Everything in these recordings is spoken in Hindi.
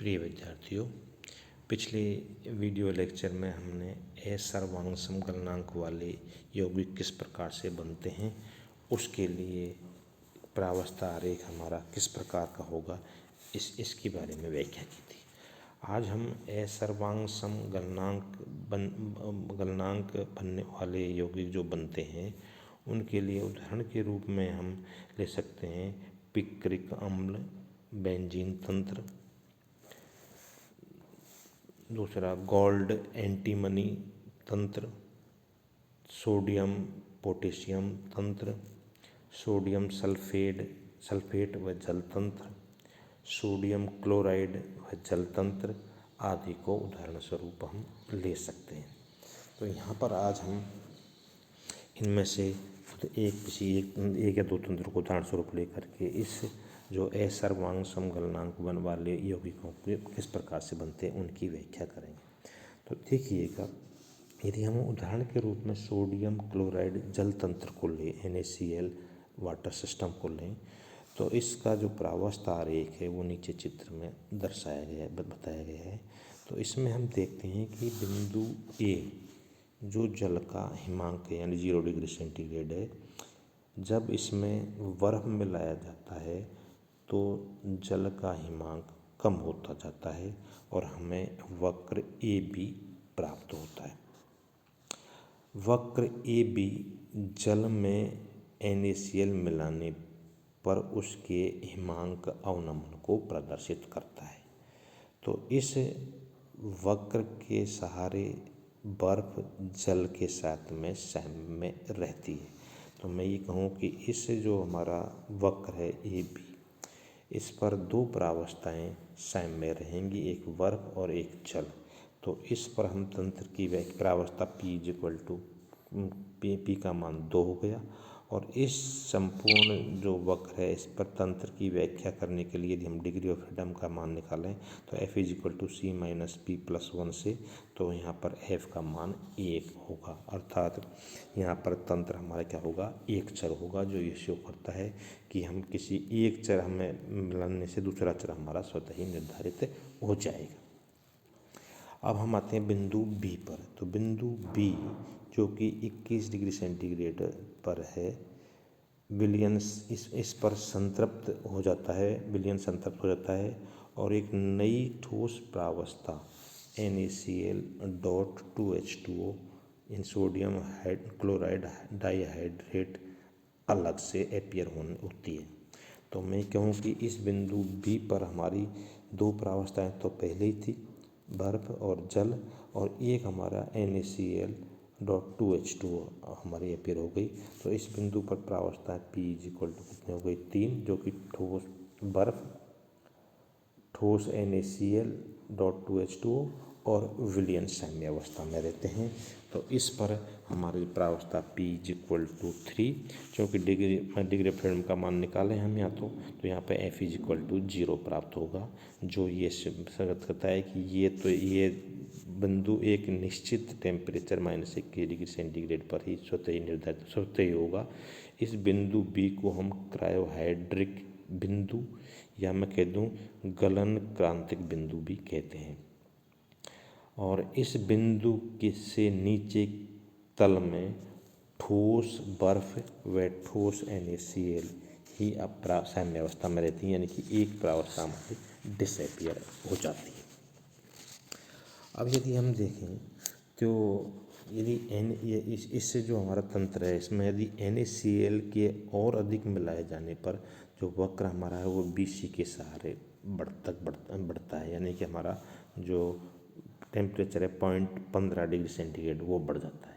प्रिय विद्यार्थियों, पिछले वीडियो लेक्चर में हमने असर्वांग समगलनांक वाले यौगिक किस प्रकार से बनते हैं, उसके लिए प्रावस्था आरेख हमारा किस प्रकार का होगा, इसके बारे में व्याख्या की थी। आज हम असर्वांग समगलनांक गलनांक बनने वाले यौगिक जो बनते हैं उनके लिए उदाहरण के रूप में हम ले सकते हैं पिक्रिक अम्ल, बेंजीन तंत्र, दूसरा गोल्ड एंटीमनी तंत्र, सोडियम पोटेशियम तंत्र, सोडियम सल्फेट व जल तंत्र, सोडियम क्लोराइड व जल तंत्र आदि को उदाहरण स्वरूप हम ले सकते हैं। तो यहाँ पर आज हम इनमें से एक या दो तंत्र को उदाहरण स्वरूप लेकर के इस जो असर्वांग समगलनांक बन वाले यौगिकों के किस प्रकार से बनते हैं उनकी व्याख्या करेंगे। तो देखिएगा, यदि हम उदाहरण के रूप में सोडियम क्लोराइड जल तंत्र को लें, NaCl वाटर सिस्टम को लें, तो इसका जो प्रावस्था आरेख है वो नीचे चित्र में दर्शाया गया है, बताया गया है। तो इसमें हम देखते हैं कि बिंदु A जो जल का हिमांक है यानी 0 डिग्री सेंटीग्रेड है, जब इसमें बर्फ मिलाया जाता है तो जल का हिमांक कम होता जाता है और हमें वक्र AB प्राप्त होता है। वक्र AB जल में NaCl मिलाने पर उसके हिमांक अवनमन को प्रदर्शित करता है। तो इस वक्र के सहारे बर्फ जल के साथ में साम्य में रहती है। तो मैं ये कहूँ कि इस जो हमारा वक्र है AB, इस पर दो प्रावस्थाएं साम्य में रहेंगी, एक बर्फ और एक जल। तो इस पर हम तंत्र की प्रावस्था P का मान 2 हो गया। और इस संपूर्ण जो वक्र है इस पर तंत्र की व्याख्या करने के लिए यदि हम डिग्री ऑफ फ्रीडम का मान निकालें तो F = C-P+1 से, तो यहाँ पर F का मान 1 होगा, अर्थात यहाँ पर तंत्र हमारा क्या होगा, एक चर होगा, जो ये शो करता है कि हम किसी एक चर हमें मिलाने से दूसरा चर हमारा स्वतः ही निर्धारित हो जाएगा। अब हम आते हैं बिंदु B पर। तो बिंदु B जो कि 21 डिग्री सेंटीग्रेड पर है, विलयन इस पर संतृप्त हो जाता है, विलयन संतृप्त हो जाता है और एक नई ठोस प्रावस्था NaCl.2H2O इन सोडियम क्लोराइड डाइहाइड्रेट अलग से अपीयर होती है। तो मैं कहूँ कि इस बिंदु B पर हमारी दो प्रावस्थाएं तो पहले ही थी, बर्फ और जल, और एक हमारा NaCl.2H2O हमारी अपीयर हो गई। तो इस बिंदु पर प्रावस्था P कितनी हो गई, 3, जो कि ठोस बर्फ, ठोस NaCl.2H2O और विलयन साम्य अवस्था में रहते हैं। तो इस पर हमारी प्रावस्था P = 3, क्योंकि डिग्री ऑफ फ्रीडम का मान निकालें हम यहाँ तो यहाँ पे F = 0 प्राप्त होगा, जो ये संगत करता है कि ये बिंदु एक निश्चित टेम्परेचर -21 डिग्री सेंटीग्रेड पर ही स्वतः ही होगा। इस बिंदु B को हम क्रायोहाइड्रिक बिंदु या मैं कह दूँ गलन क्रांतिक बिंदु भी कहते हैं। और इस बिंदु के से नीचे तल में ठोस बर्फ व ठोस NaCl ही अब साम्य अवस्था में रहती है, यानी कि एक प्रावस्था हमारी डिसअपीयर हो जाती है। अब यदि हम देखें तो यदि इससे जो हमारा तंत्र है इसमें यदि NaCl के और अधिक मिलाए जाने पर जो वक्र हमारा है वो BC के सहारे बढ़ता है, यानी कि हमारा जो टेम्परेचर है 15 डिग्री सेंटीग्रेड वो बढ़ जाता है।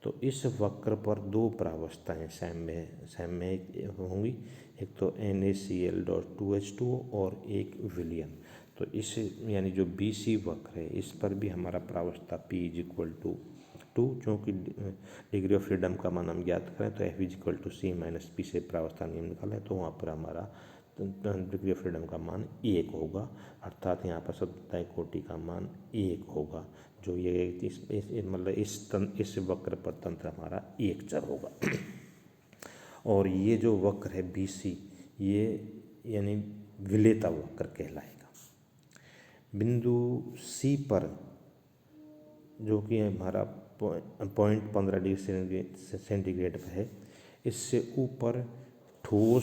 तो इस वक्र पर दो प्रावस्थाएं साम्य होंगी, एक तो NaCl.2H2O और एक विलयन। तो इस यानी जो BC वक्र है इस पर भी हमारा प्रावस्था P = 2, क्योंकि डिग्री ऑफ फ्रीडम का मान हम ज्ञात करें तो F = C-P से प्रावस्था नियम निकालें तो वहाँ पर हमारा डिग्री ऑफ फ्रीडम का मान 1 होगा, अर्थात यहाँ पर सतह कोटि का मान 1 होगा, जो ये मतलब इस वक्र पर तंत्र हमारा एक चर होगा। और ये जो वक्र है BC ये यानी विलेता वक्र कहलाएगा। बिंदु सी पर जो कि हमारा 0.15 डिग्री सेंटीग्रेड पर है, इससे ऊपर ठोस